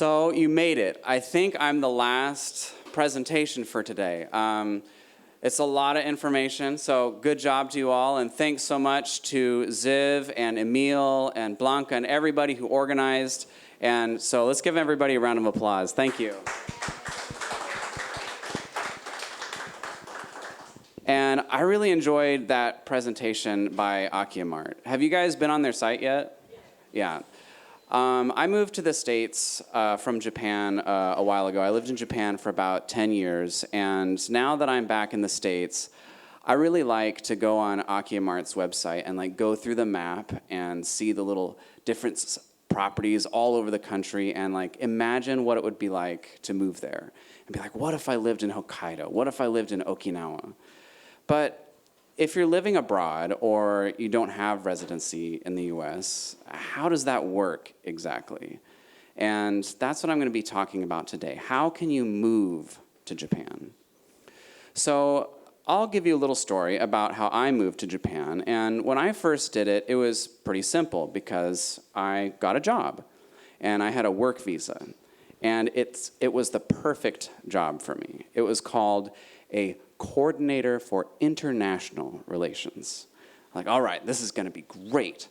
So you made it. I think I'm the last presentation for today. It's a lot of information, so good job to you all, and thanks so much to Ziv and Emil and Blanca and everybody who organized. And so let's give everybody a round of applause. Thank you. And I really enjoyed that presentation by Akiamart. Have you guys been on their site yet? Yeah. I moved to the States from Japan a while ago. I lived in Japan for about 10 years, and now that I'm back in the States, I really like to go on Akiamart's website and go through the map and see the little different properties all over the country and imagine what it would be like to move there. And be like, what if I lived in Hokkaido? What if I lived in Okinawa? But if you're living abroad or you don't have residency in the US, how does that work exactly? And that's what I'm going to be talking about today. How can you move to Japan? So I'll give you a little story about how I moved to Japan. And when I first did it, it was pretty simple because I got a job and I had a work visa. And it was the perfect job for me. It was called a coordinator for international relations. All right, this is going to be great.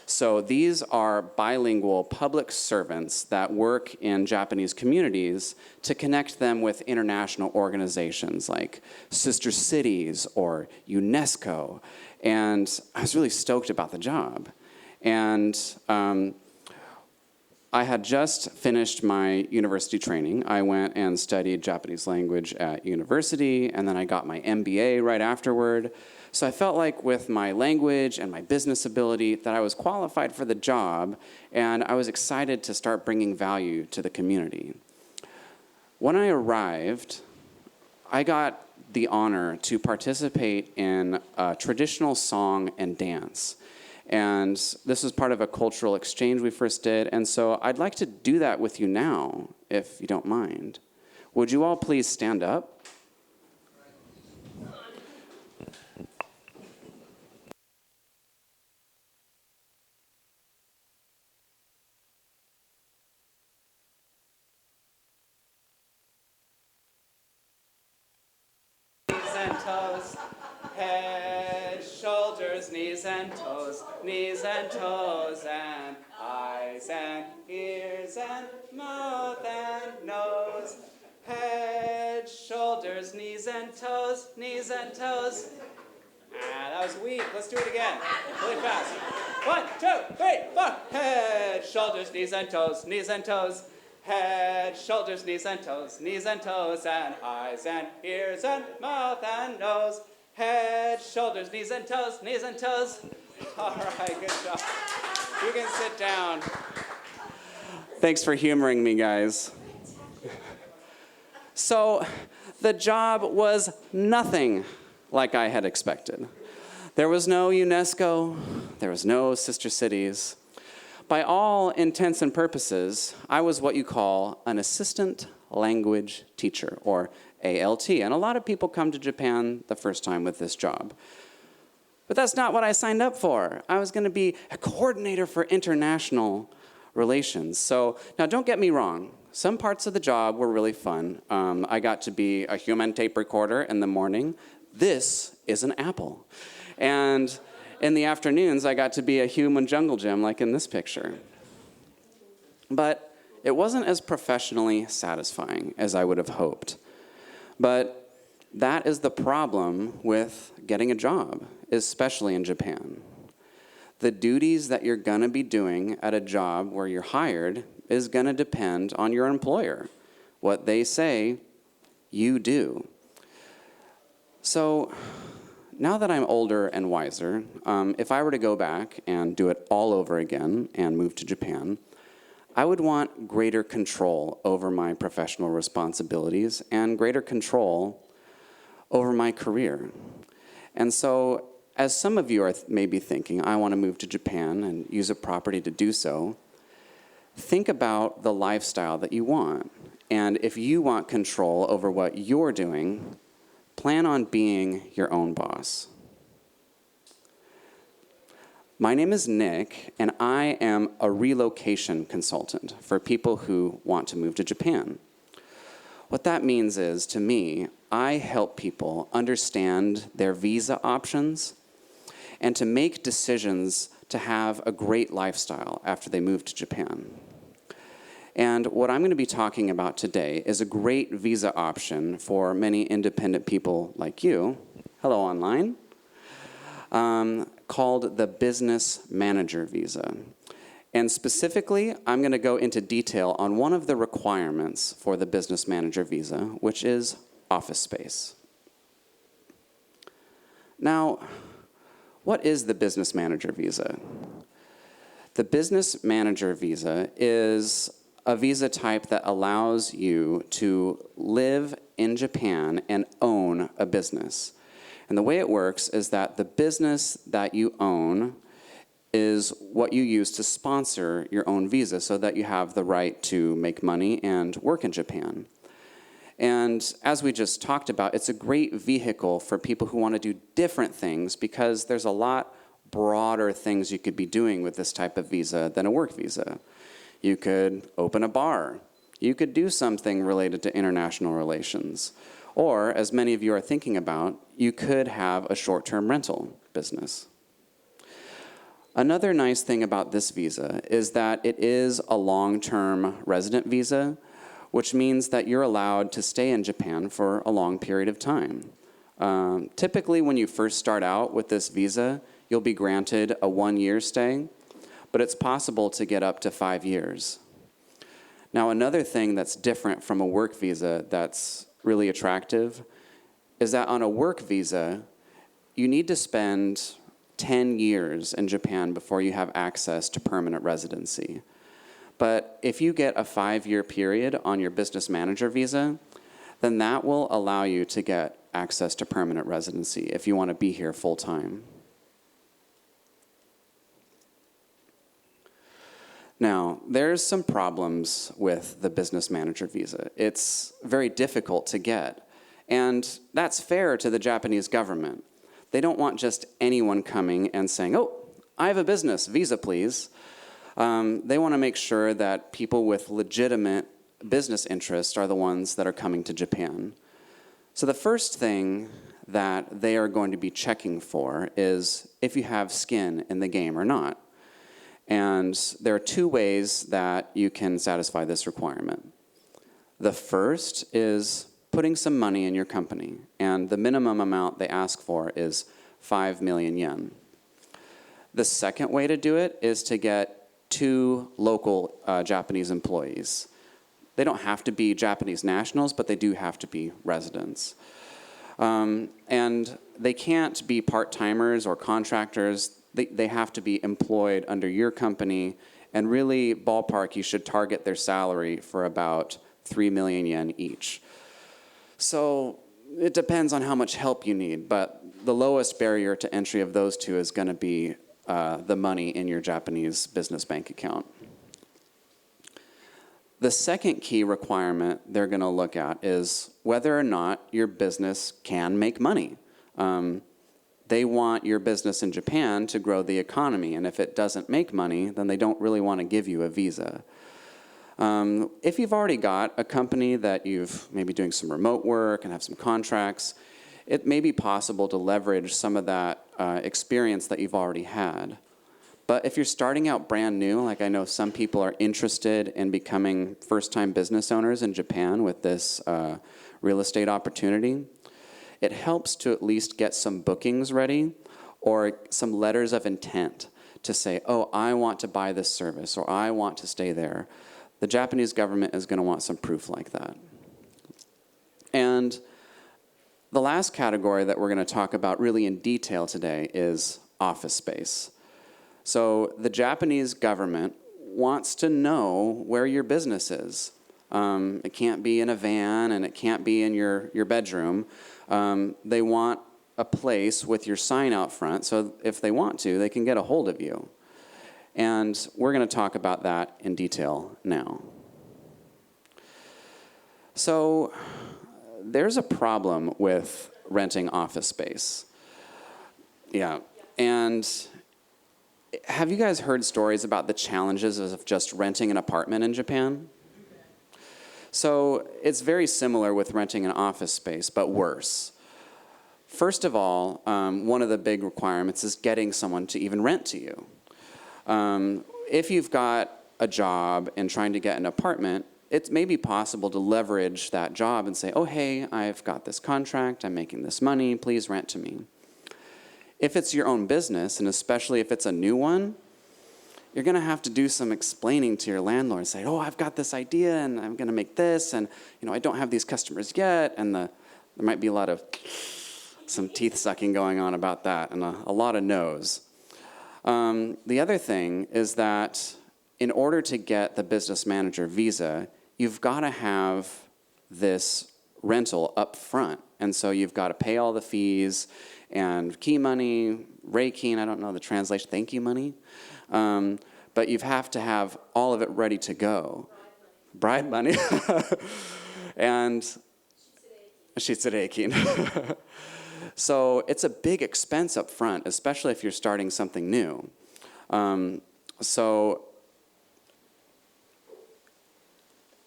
So these are bilingual public servants that work in Japanese communities to connect them with international organizations like Sister Cities or UNESCO. And I was really stoked about the job. And I had just finished my university training. I went and studied Japanese language at university, and then I got my MBA right afterward. So I felt like with my language and my business ability that I was qualified for the job, and I was excited to start bringing value to the community. When I arrived, I got the honor to participate in a traditional song and dance. And this was part of a cultural exchange we first did. And so I'd like to do that with you now, if you don't mind. Would you all please stand up? Knees and toes, head, shoulders, knees and toes, and eyes and ears and mouth and nose, head, shoulders, knees and toes, Ah, that was weak. Let's do it again. Really fast. 1, 2, 3, 4. Head, shoulders, knees and toes. Head, shoulders, knees and toes, and eyes and ears and mouth and nose. Head, shoulders, knees and toes. All right, good job. You can sit down. Thanks for humoring me, guys. So, the job was nothing like I had expected. There was no UNESCO, there was no sister cities. By all intents and purposes, I was what you call an assistant language teacher, or ALT, and a lot of people come to Japan the first time with this job. But that's not what I signed up for. I was going to be a coordinator for international relations. So now don't get me wrong. Some parts of the job were really fun. I got to be a human tape recorder in the morning. This is an apple. And in the afternoons, I got to be a human jungle gym like in this picture. But it wasn't as professionally satisfying as I would have hoped. But that is the problem with getting a job, especially in Japan. The duties that you're going to be doing at a job where you're hired is going to depend on your employer. What they say, you do. So now that I'm older and wiser, if I were to go back and do it all over again and move to Japan, I would want greater control over my professional responsibilities and greater control over my career. And so, as some of you are maybe thinking, I want to move to Japan and use a property to do so, think about the lifestyle that you want. And if you want control over what you're doing, plan on being your own boss. My name is Nick, and I am a relocation consultant for people who want to move to Japan. What that means is, to me, I help people understand their visa options and to make decisions to have a great lifestyle after they move to Japan. And what I'm going to be talking about today is a great visa option for many independent people like you, hello online, called the Business Manager Visa. And specifically, I'm going to go into detail on one of the requirements for the Business Manager Visa, which is office space. Now, what is the Business Manager Visa? The Business Manager Visa is a visa type that allows you to live in Japan and own a business. And the way it works is that the business that you own is what you use to sponsor your own visa so that you have the right to make money and work in Japan. And as we just talked about, it's a great vehicle for people who want to do different things because there's a lot broader things you could be doing with this type of visa than a work visa. You could open a bar. You could do something related to international relations. Or, as many of you are thinking about, you could have a short-term rental business. Another nice thing about this visa is that it is a long-term resident visa, which means that you're allowed to stay in Japan for a long period of time. Typically, when you first start out with this visa, you'll be granted a 1-year stay, but it's possible to get up to 5 years. Now, another thing that's different from a work visa that's really attractive is that on a work visa, you need to spend 10 years in Japan before you have access to permanent residency. But if you get a 5-year period on your business manager visa, then that will allow you to get access to permanent residency if you want to be here full time. Now, there's some problems with the business manager visa. It's very difficult to get, and that's fair to the Japanese government. They don't want just anyone coming and saying, "Oh, I have a business, visa please." They want to make sure that people with legitimate business interests are the ones that are coming to Japan. So the first thing that they are going to be checking for is if you have skin in the game or not. And there are 2 ways that you can satisfy this requirement. The first is putting some money in your company, and the minimum amount they ask for is 5 million yen. The second way to do it is to get 2 local Japanese employees. They don't have to be Japanese nationals, but they do have to be residents. And they can't be part-timers or contractors. They have to be employed under your company, and really, ballpark, you should target their salary for about 3 million yen each. So it depends on how much help you need, but the lowest barrier to entry of those 2 is going to be the money in your Japanese business bank account. The second key requirement they're going to look at is whether or not your business can make money. They want your business in Japan to grow the economy, and if it doesn't make money, then they don't really want to give you a visa. If you've already got a company that you've maybe doing some remote work and have some contracts, it may be possible to leverage some of that experience that you've already had. But if you're starting out brand new, like I know some people are interested in becoming first-time business owners in Japan with this real estate opportunity, it helps to at least get some bookings ready or some letters of intent to say, "Oh, I want to buy this service," or "I want to stay there." The Japanese government is going to want some proof like that. And the last category that we're going to talk about really in detail today is office space. So the Japanese government wants to know where your business is. It can't be in a van, and it can't be in your bedroom. They want a place with your sign out front, so if they want to, they can get a hold of you. And we're going to talk about that in detail now. So there's a problem with renting office space. Yeah, and Have you guys heard stories about the challenges of just renting an apartment in Japan? So it's very similar with renting an office space, but worse. First of all, one of the big requirements is getting someone to even rent to you. If you've got a job and trying to get an apartment, it may be possible to leverage that job and say, oh, hey, I've got this contract, I'm making this money, please rent to me. If it's your own business, and especially if it's a new one, you're going to have to do some explaining to your landlord. Say, oh, I've got this idea, and I'm going to make this, and I don't have these customers yet, and there might be a lot of some teeth sucking going on about that, and a lot of no's. The other thing is that in order to get the business manager visa, you've got to have this rental up front, and so you've got to pay all the fees and key money, reikeen, I don't know the translation, thank you money. But you have to have all of it ready to go. Bride money. And shitsureikin. So it's a big expense up front, especially if you're starting something new. So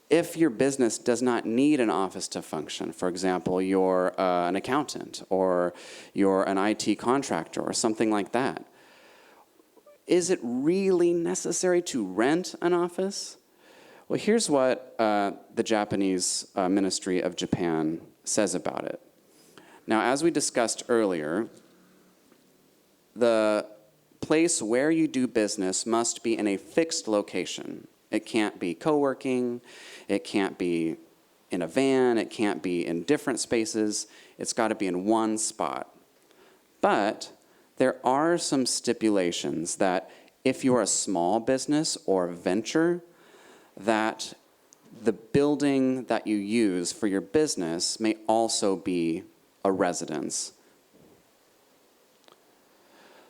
if your business does not need an office to function, for example, you're an accountant or you're an IT contractor or something like that, is it really necessary to rent an office? Well, here's what the Japanese Ministry of Japan says about it. Now, as we discussed earlier, the place where you do business must be in a fixed location. It can't be co-working, it can't be in a van, it can't be in different spaces, it's got to be in one spot. But there are some stipulations that if you're a small business or a venture, that the building that you use for your business may also be a residence.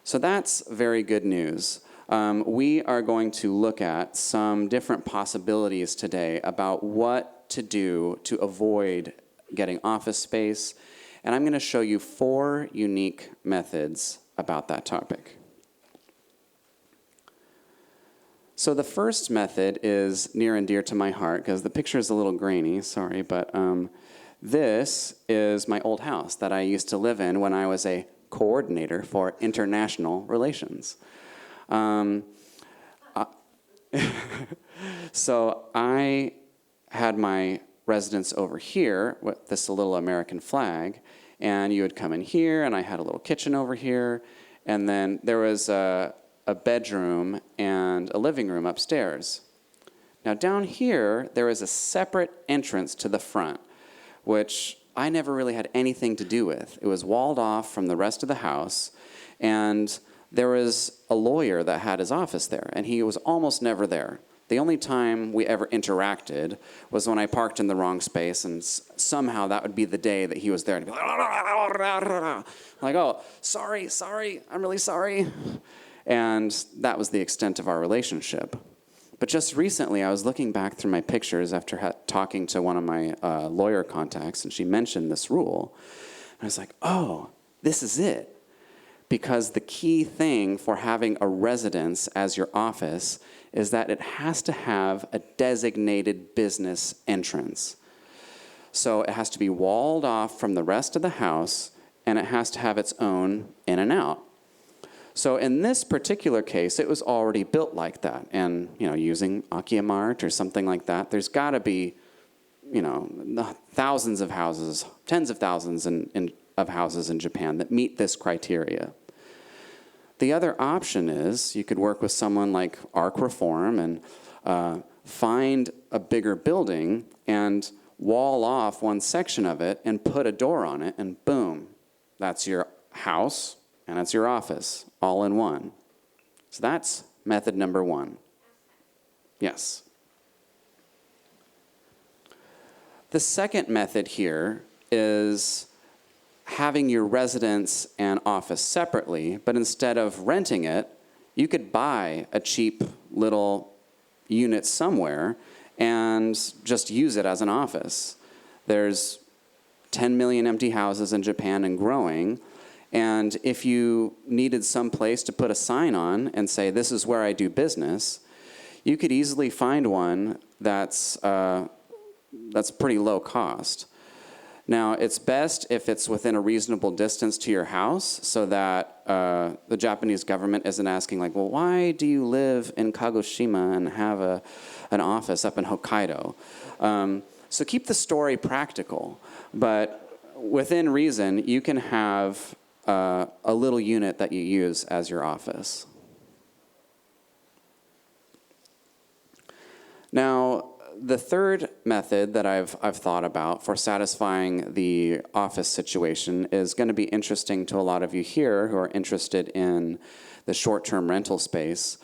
So that's very good news. We are going to look at some different possibilities today about what to do to avoid getting office space, and I'm going to show you 4 unique methods about that topic. So the first method is near and dear to my heart because the picture is a little grainy, sorry, but this is my old house that I used to live in when I was a coordinator for international relations. So I had my residence over here with this little American flag, and you would come in here, and I had a little kitchen over here, and then there was a bedroom and a living room upstairs. Now down here, there is a separate entrance to the front, which I never really had anything to do with. It was walled off from the rest of the house, and there was a lawyer that had his office there, and he was almost never there. The only time we ever interacted was when I parked in the wrong space, and somehow that would be the day that he was there. And he'd be like, oh, sorry, I'm really sorry. And that was the extent of our relationship. But just recently, I was looking back through my pictures after talking to one of my lawyer contacts, and she mentioned this rule. And I was like, oh, this is it. Because the key thing for having a residence as your office is that it has to have a designated business entrance. So it has to be walled off from the rest of the house, and it has to have its own in and out. So in this particular case, it was already built like that. And, using Akiyamart or something like that, there's got to be, thousands of houses, tens of thousands of houses in Japan that meet this criteria. The other option is you could work with someone like Arc Reform and find a bigger building and wall off one section of it and put a door on it, and boom, that's your house and that's your office all in one. So that's method number 1. Yes. The second method here is having your residence and office separately, but instead of renting it, you could buy a cheap little unit somewhere and just use it as an office. There's 10 million empty houses in Japan and growing, And if you needed some place to put a sign on and say, this is where I do business, you could easily find one that's pretty low cost. Now, it's best if it's within a reasonable distance to your house so that the Japanese government isn't asking, like, well, why do you live in Kagoshima and have an office up in Hokkaido? So keep the story practical, but within reason, you can have a little unit that you use as your office. Now, the third method that I've thought about for satisfying the office situation is going to be interesting to a lot of you here who are interested in the short-term rental space.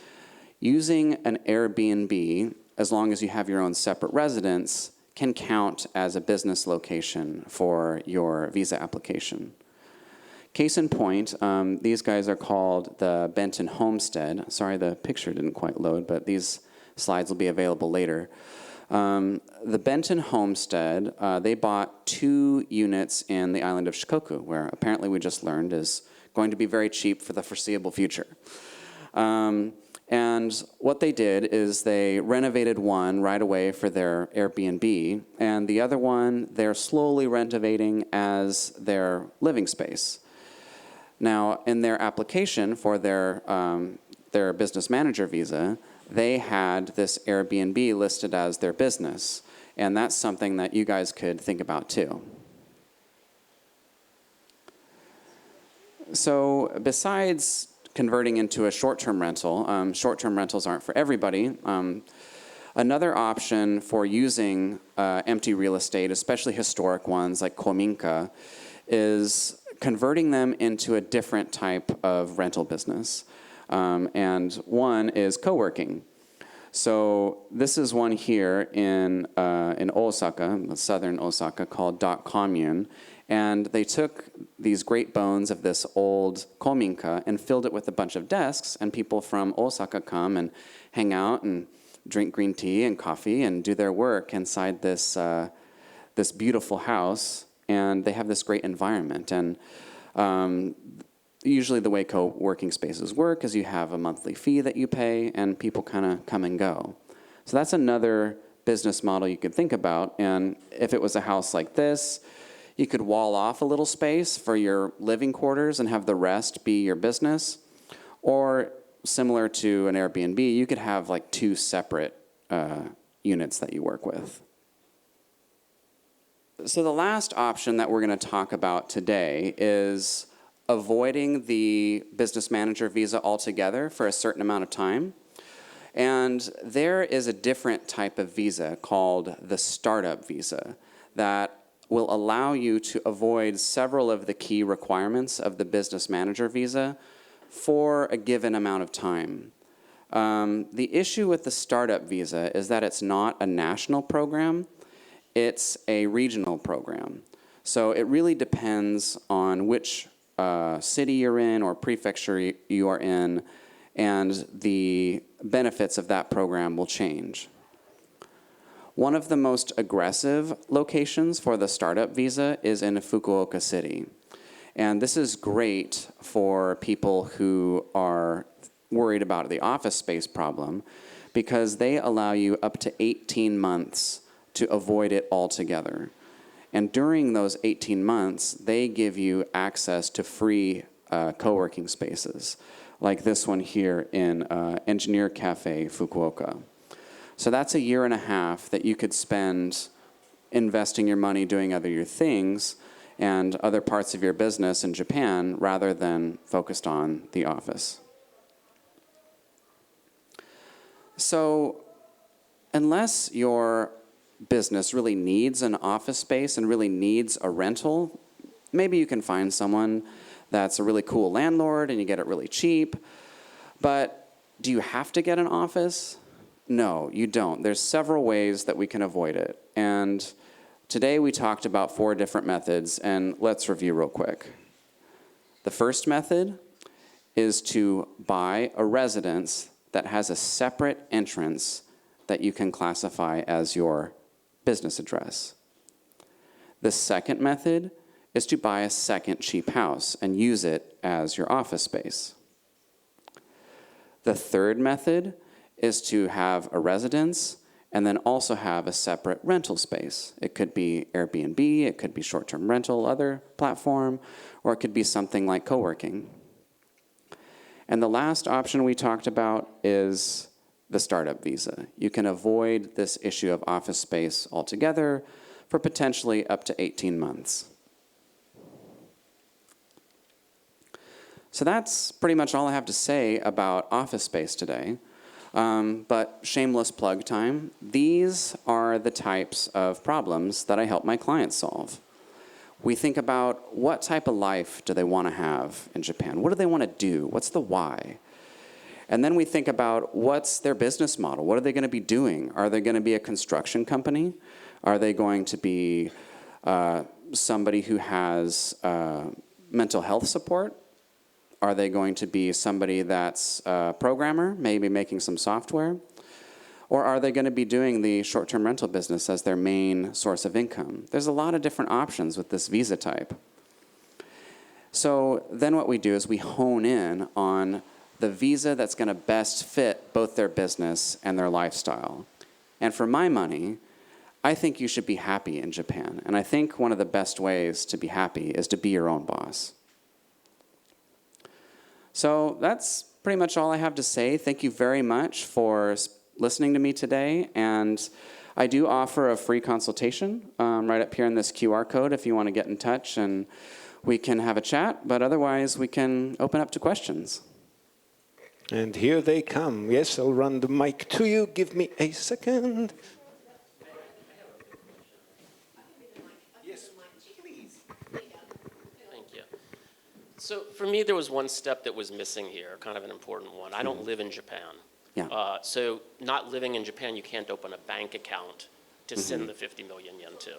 Using an Airbnb, as long as you have your own separate residence, can count as a business location for your visa application. Case in point, these guys are called the Benton Homestead. Sorry, the picture didn't quite load, but these slides will be available later. The Benton Homestead, they bought 2 units in the island of Shikoku, where apparently we just learned is going to be very cheap for the foreseeable future. And what they did is they renovated one right away for their Airbnb, and the other one they're slowly renovating as their living space. Now, in their application for their business manager visa, they had this Airbnb listed as their business, and that's something that you guys could think about too. So besides converting into a short-term rental, short-term rentals aren't for everybody. Another option for using empty real estate, especially historic ones like kominka, is converting them into a different type of rental business. And one is Coworking. So this is one here in Osaka, southern Osaka, called .commune. And they took these great bones of this old kominka and filled it with a bunch of desks, and people from Osaka come and hang out and drink green tea and coffee and do their work inside this beautiful house, and they have this great environment. And usually the way co-working spaces work is you have a monthly fee that you pay, and people kind of come and go. So that's another business model you could think about. And if it was a house like this, you could wall off a little space for your living quarters and have the rest be your business. Or similar to an Airbnb, you could have like 2 separate units that you work with. So the last option that we're going to talk about today is avoiding the business manager visa altogether for a certain amount of time. And there is a different type of visa called the startup visa that will allow you to avoid several of the key requirements of the business manager visa for a given amount of time. The issue with the startup visa is that it's not a national program, it's a regional program. So it really depends on which city you're in or prefecture you are in, and the benefits of that program will change. One of the most aggressive locations for the startup visa is in Fukuoka City. And this is great for people who are worried about the office space problem because they allow you up to 18 months to avoid it altogether. And during those 18 months, they give you access to free co-working spaces, like this one here in Engineer Cafe, Fukuoka. So that's a year and a half that you could spend investing your money doing other things and other parts of your business in Japan rather than focused on the office. So unless your business really needs an office space and really needs a rental, maybe you can find someone that's a really cool landlord and you get it really cheap. But do you have to get an office? No, you don't. There's several ways that we can avoid it. And today we talked about 4 different methods, and let's review real quick. The first method is to buy a residence that has a separate entrance that you can classify as your business address. The second method is to buy a second cheap house and use it as your office space. The third method is to have a residence and then also have a separate rental space. It could be Airbnb, it could be short-term rental, other platform, or it could be something like Coworking. And the last option we talked about is the startup visa. You can avoid this issue of office space altogether for potentially up to 18 months. So that's pretty much all I have to say about office space today. But shameless plug time. These are the types of problems that I help my clients solve. We think about what type of life do they want to have in Japan? What do they want to do? What's the why? And then we think about what's their business model? What are they going to be doing? Are they going to be a construction company? Are they going to be somebody who has mental health support? Are they going to be somebody that's a programmer, maybe making some software? Or are they going to be doing the short-term rental business as their main source of income? There's a lot of different options with this visa type. So then what we do is we hone in on the visa that's going to best fit both their business and their lifestyle. And for my money, I think you should be happy in Japan. And I think one of the best ways to be happy is to be your own boss. So that's pretty much all I have to say. Thank you very much for listening to me today. And I do offer a free consultation right up here in this QR code if you want to get in touch and we can have a chat. But otherwise, we can open up to questions. And here they come. Yes, I'll run the mic to you. Give me a second. So for me, there was one step that was missing here, kind of an important one. I don't live in Japan. Yeah. So not living in Japan, you can't open a bank account to send the 50 million yen to.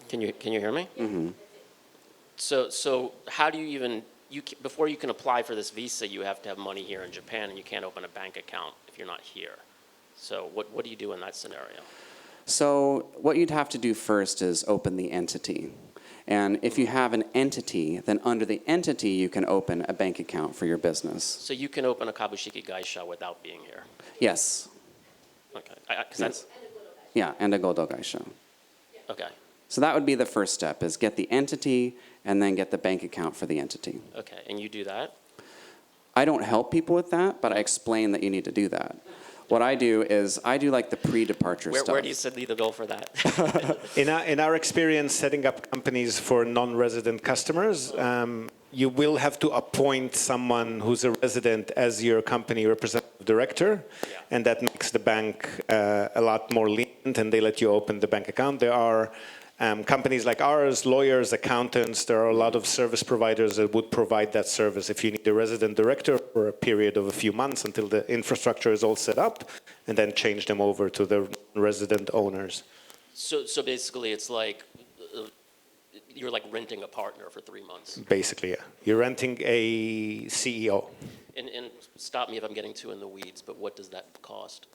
Can you hear me? Mm-hmm. So how do you even, before you can apply for this visa, you have to have money here in Japan, and you can't open a bank account if you're not here. So what do you do in that scenario? So what you'd have to do first is open the entity. And if you have an entity, then under the entity, you can open a bank account for your business. So you can open a kabushiki gaisha without being here? Yes. Okay. Yes. Yeah, and a godo gaisha. Okay. So that would be the first step, is get the entity and then get the bank account for the entity. Okay, and you do that? I don't help people with that, but I explain that you need to do that. What I do is I do like the pre-departure stuff. Where do you set the bill for that? In our experience setting up companies for non-resident customers, you will have to appoint someone who's a resident as your company representative director, and that makes the bank a lot more lenient, and they let you open the bank account. There are companies like ours, lawyers, accountants, there are a lot of service providers that would provide that service if you need a resident director for a period of a few months until the infrastructure is all set up, and then change them over to the resident owners. So basically it's like, you're like renting a partner for 3 months. Basically, yeah. You're renting a CEO. And stop me if I'm getting too in the weeds, but what does that cost?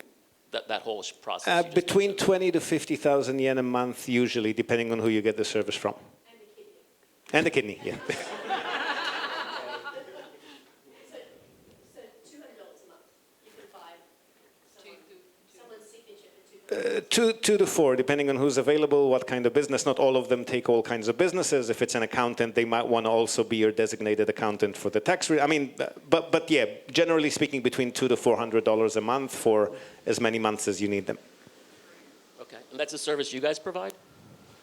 That whole process? Between 20 to 50,000 yen a month, usually, depending on who you get the service from. And the kidney. Yeah. So $200 a month, you can buy someone's signature for $200. 2 to 4, depending on who's available, what kind of business. Not all of them take all kinds of businesses. If it's an accountant, they might want to also be your designated accountant for the tax. I mean, but yeah, generally speaking, between $200 to $400 a month for as many months as you need them. Okay, and that's a service you guys provide?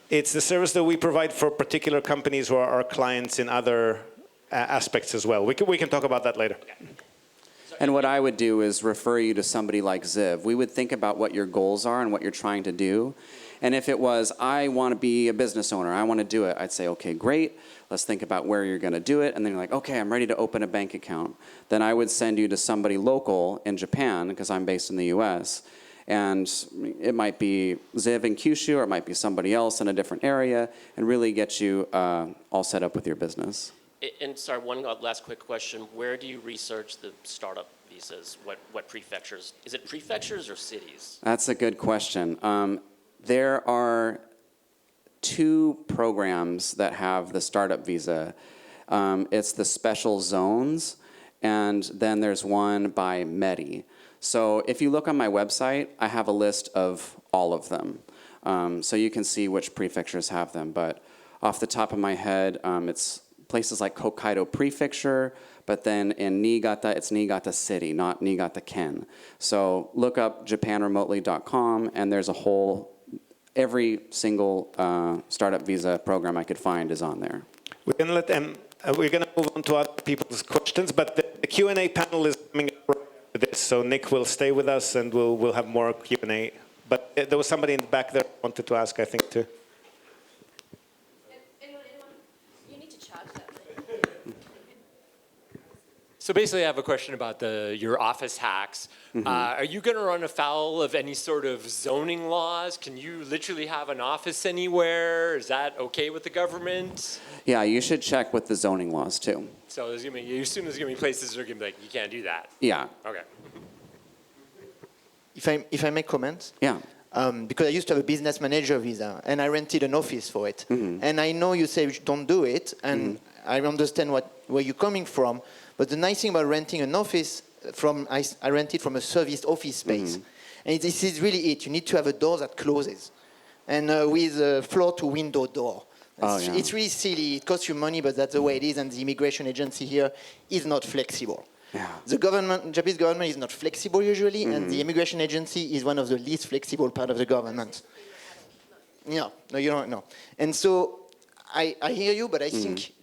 It's the service that we provide for particular companies who are our clients in other aspects as well. We can talk about that later. Okay. And what I would do is refer you to somebody like Ziv. We would think about what your goals are and what you're trying to do. And if it was, I want to be a business owner, I want to do it, I'd say, okay, great. Let's think about where you're going to do it. And then you're like, okay, I'm ready to open a bank account. Then I would send you to somebody local in Japan, because I'm based in the US. And it might be Ziv in Kyushu, or it might be somebody else in a different area, and really get you all set up with your business. And sorry, one last quick question. Where do you research the startup visas? What prefectures? Is it prefectures or cities? That's a good question. There are two programs that have the startup visa. It's the special zones, and then there's one by Medi. So if you look on my website, I have a list of all of them. So you can see which prefectures have them. But off the top of my head, it's places like Hokkaido Prefecture, but then in Niigata, it's Niigata City, not Niigata Ken. So look up japanremotely.com, and there's a whole, every single startup visa program I could find is on there. We're going to let them, we're going to move on to other people's questions, but the Q&A panel is coming up after this, so Nick will stay with us and we'll have more Q&A. But there was somebody in the back there who wanted to ask, I think, too. Anyone? You need to charge that. So basically, I have a question about your office hacks. Are you going to run afoul of any sort of zoning laws? Can you literally have an office anywhere? Is that okay with the government? Yeah, you should check with the zoning laws too. So there's gonna be, you assume there's going to be places that are going to be like, you can't do that. Yeah, Okay. If I may comment, yeah. because I used to have a business manager visa, and I rented an office for it. And I know you say don't do it, and I understand where you're coming from. But the nice thing about renting an office, I rented from a serviced office space. And this is really it. You need to have a door that closes, and with a floor-to-window door. It's really silly. It costs you money, but that's the way it is. And the immigration agency here is not flexible. Yeah. The Japanese government is not flexible usually, and the immigration agency is one of the least flexible part of the government. No, you don't know. And so I hear you, but I think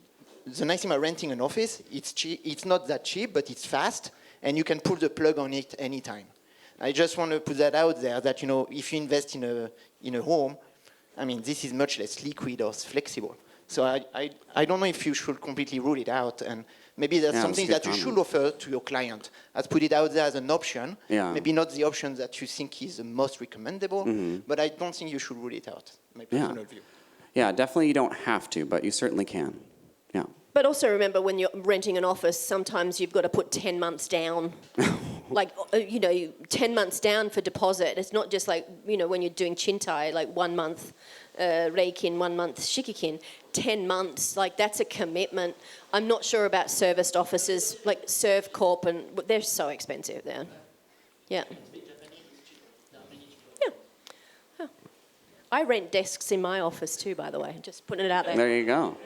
the nice thing about renting an office, it's cheap. It's not that cheap, but it's fast, and you can pull the plug on it anytime. I just want to put that out there that, if you invest in a home, I mean, this is much less liquid or flexible. So I don't know if you should completely rule it out, and maybe that's something that you should offer to your client. I'd put it out there as an option. Yeah. Maybe not the option that you think is the most recommendable, but I don't think you should rule it out. My personal view. Yeah, definitely you don't have to, but you certainly can. Yeah. But also remember, when you're renting an office, sometimes you've got to put 10 months down. 10 months down for deposit. It's not just like, when you're doing chintai, like 1 month reikin, 1 month shikikin. 10 months, like that's a commitment. I'm not sure about serviced offices, like ServCorp, and they're so expensive there. Yeah. Yeah. I rent desks in my office too, by the way. Just putting it out there. There you go.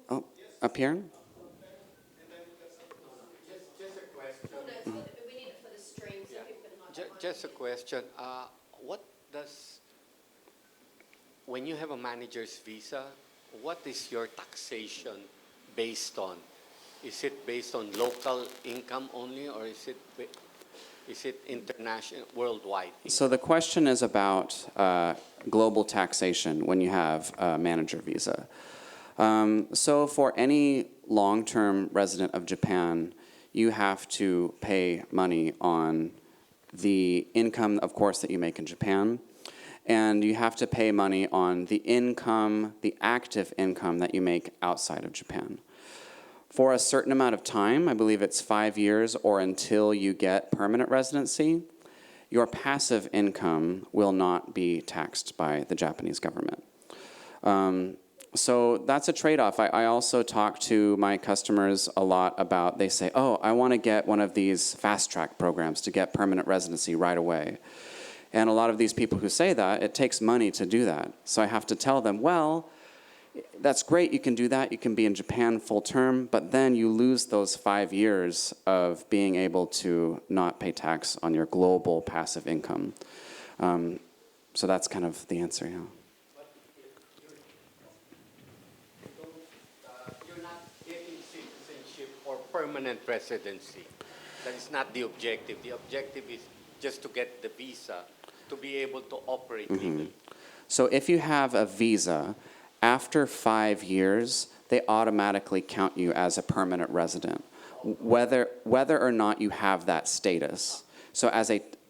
Oh, up here? Just a question. When you have a manager's visa, what is your taxation based on? Is it based on local income only, or is it international, worldwide? So the question is about global taxation when you have a manager visa. So for any long-term resident of Japan, you have to pay money on the income, of course, that you make in Japan, and you have to pay money on the income, the active income that you make outside of Japan. For a certain amount of time, I believe it's 5 years or until you get permanent residency, your passive income will not be taxed by the Japanese government. So that's a trade-off. I also talk to my customers a lot about, they say, oh, I want to get one of these fast-track programs to get permanent residency right away. And a lot of these people who say that, it takes money to do that. So I have to tell them, well, that's great, you can do that, you can be in Japan full-term, but then you lose those 5 years of being able to not pay tax on your global passive income. So that's kind of the answer, yeah. Permanent residency. That is not the objective. The objective is just to get the visa to be able to operate legally. So if you have a visa, after 5 years, they automatically count you as a permanent resident, whether or not you have that status. So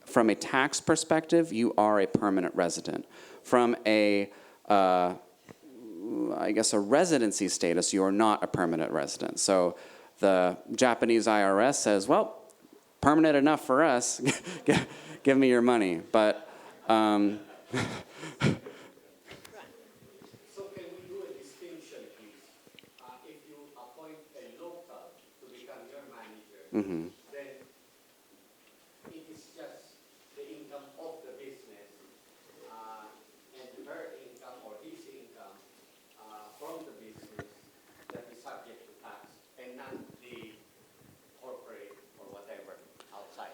from a tax perspective, you are a permanent resident. From a residency status, you are not a permanent resident. So the Japanese IRS says, well, permanent enough for us, give me your money. But So can we do a distinction, please? If you appoint a local to become your manager, then it is just the income of the business and her income or his income from the business that is subject to tax and not the corporate or whatever outside.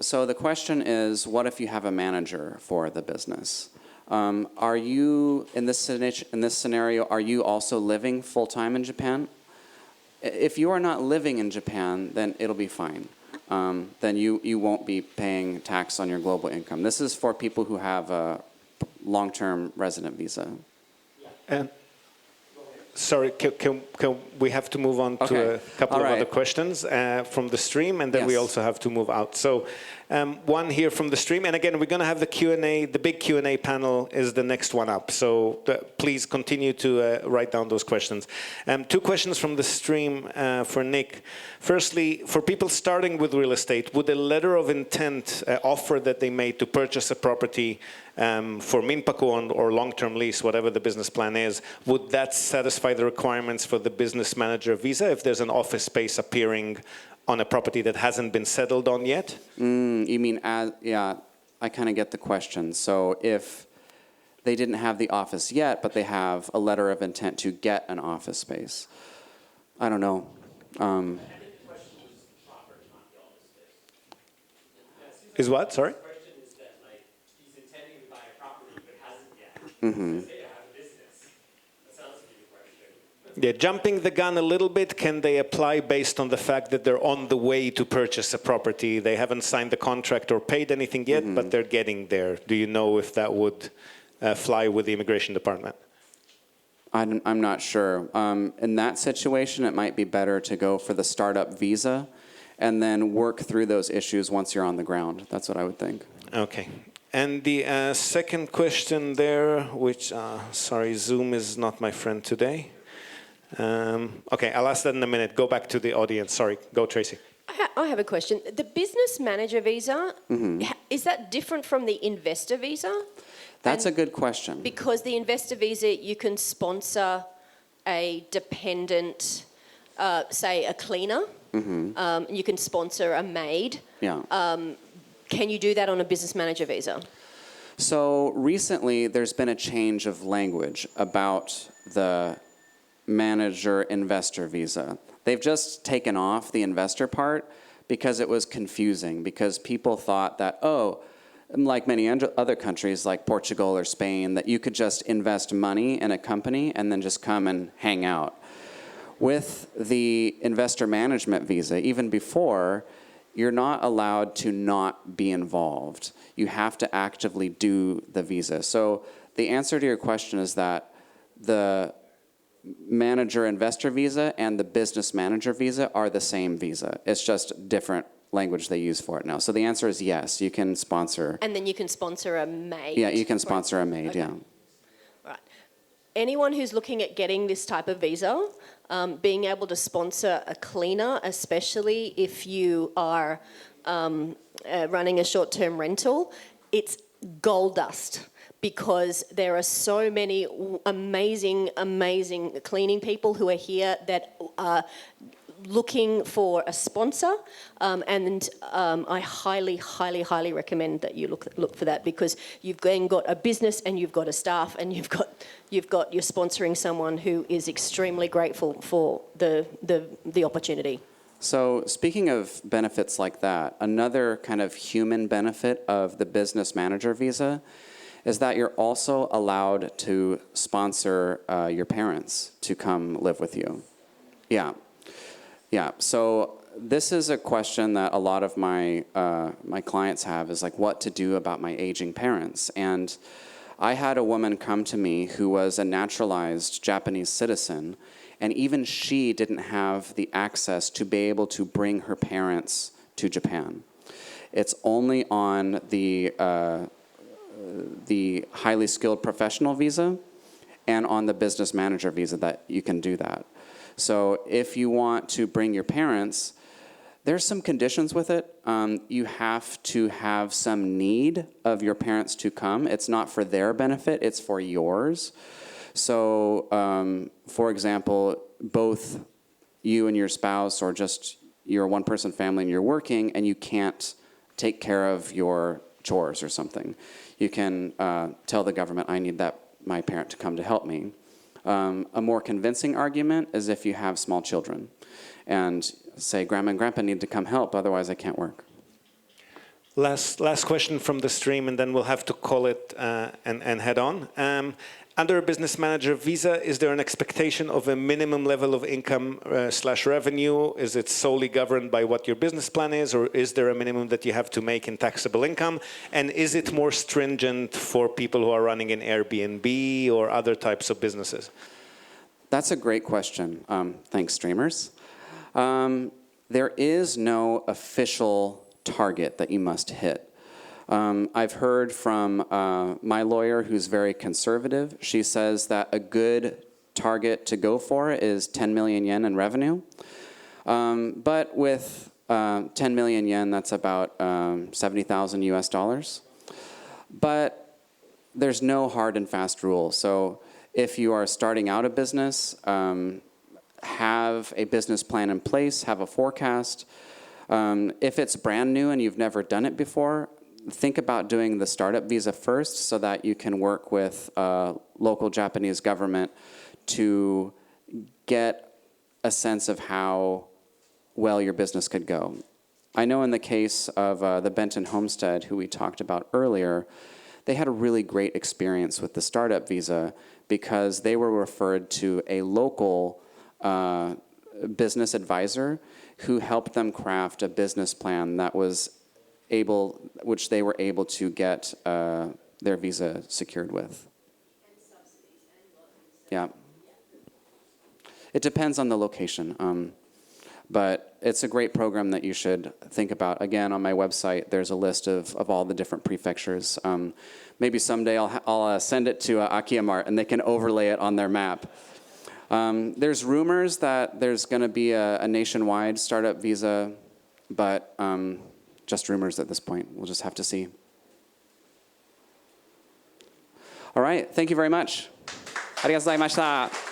So the question is, what if you have a manager for the business? Are you in this scenario? Are you also living full time in Japan? If you are not living in Japan, then it'll be fine. Then you won't be paying tax on your global income. This is for people who have a long-term resident visa. And sorry, can we have to move on to a couple of other questions from the stream, and then we also have to move out. So one here from the stream, and again, we're going to have the Q&A. The big Q&A panel is the next one up. So please continue to write down those questions. Two questions from the stream for Nick. Firstly, for people starting with real estate, would a letter of intent offer that they made to purchase a property for minpaku or long-term lease, whatever the business plan is, would that satisfy the requirements for the business manager visa if there's an office space appearing on a property that hasn't been settled on yet? You mean, yeah, I kind of get the question. So if they didn't have the office yet, but they have a letter of intent to get an office space, I don't know. Is what? Sorry? Yeah, jumping the gun a little bit, can they apply based on the fact that they're on the way to purchase a property? They haven't signed the contract or paid anything yet, but they're getting there. Do you know if that would fly with the immigration department? I'm not sure. In that situation, it might be better to go for the startup visa and then work through those issues once you're on the ground. That's what I would think. Okay. And the second question there, which, sorry, Zoom is not my friend today. Okay, I'll ask that in a minute. Go back to the audience. Sorry, go Tracy. I have a question. The business manager visa, is that different from the investor visa? That's a good question. Because the investor visa, you can sponsor a dependent, say a cleaner, you can sponsor a maid. Yeah. Can you do that on a business manager visa? So recently, there's been a change of language about the manager investor visa. They've just taken off the investor part because it was confusing, because people thought that, like many other countries like Portugal or Spain, that you could just invest money in a company and then just come and hang out. With the investor management visa, even before, you're not allowed to not be involved. You have to actively do the visa. So the answer to your question is that the manager investor visa and the business manager visa are the same visa. It's just different language they use for it now. So the answer is yes, you can sponsor. And then you can sponsor a maid. Yeah, you can sponsor a maid, Okay. yeah. Right. Anyone who's looking at getting this type of visa, being able to sponsor a cleaner, especially if you are running a short-term rental, it's gold dust. Because there are so many amazing cleaning people who are here that are looking for a sponsor, and I highly recommend that you look for that, because you've then got a business and you've got a staff and you're sponsoring someone who is extremely grateful for the opportunity. So speaking of benefits like that, another kind of human benefit of the business manager visa is that you're also allowed to sponsor your parents to come live with you. Yeah. So this is a question that a lot of my clients have, is like what to do about my aging parents. And I had a woman come to me who was a naturalized Japanese citizen, and even she didn't have the access to be able to bring her parents to Japan. It's only on the highly skilled professional visa and on the business manager visa that you can do that. So if you want to bring your parents, There's some conditions with it. You have to have some need of your parents to come. It's not for their benefit, it's for yours. So, for example, both you and your spouse, or just you're a one-person family and you're working and you can't take care of your chores or something, you can tell the government, I need my parent to come to help me. A more convincing argument is if you have small children and say, Grandma and Grandpa need to come help, otherwise I can't work. Last question from the stream, and then we'll have to call it and head on. Under a business manager visa, is there an expectation of a minimum level of income / revenue? Is it solely governed by what your business plan is, or is there a minimum that you have to make in taxable income? And is it more stringent for people who are running an Airbnb or other types of businesses? That's a great question. Thanks, streamers. There is no official target that you must hit. I've heard from my lawyer, who's very conservative. She says that a good target to go for is 10 million yen in revenue. But with 10 million yen, that's about 70,000 US dollars. But there's no hard and fast rule. So if you are starting out a business, have a business plan in place, have a forecast. If it's brand new and you've never done it before, think about doing the startup visa first so that you can work with local Japanese government to get a sense of how well your business could go. I know in the case of the Benton Homestead, who we talked about earlier, they had a really great experience with the startup visa because they were referred to a local business advisor who helped them craft a business plan that was which they were able to get their visa secured with. And subsidies and loans. Yeah. It depends on the location. But it's a great program that you should think about. Again, on my website, there's a list of all the different prefectures. Maybe someday I'll send it to Akiyamart and they can overlay it on their map. There's rumors that there's going to be a nationwide startup visa, but just rumors at this point. We'll just have to see. All right. Thank you very much. ありがとうございました。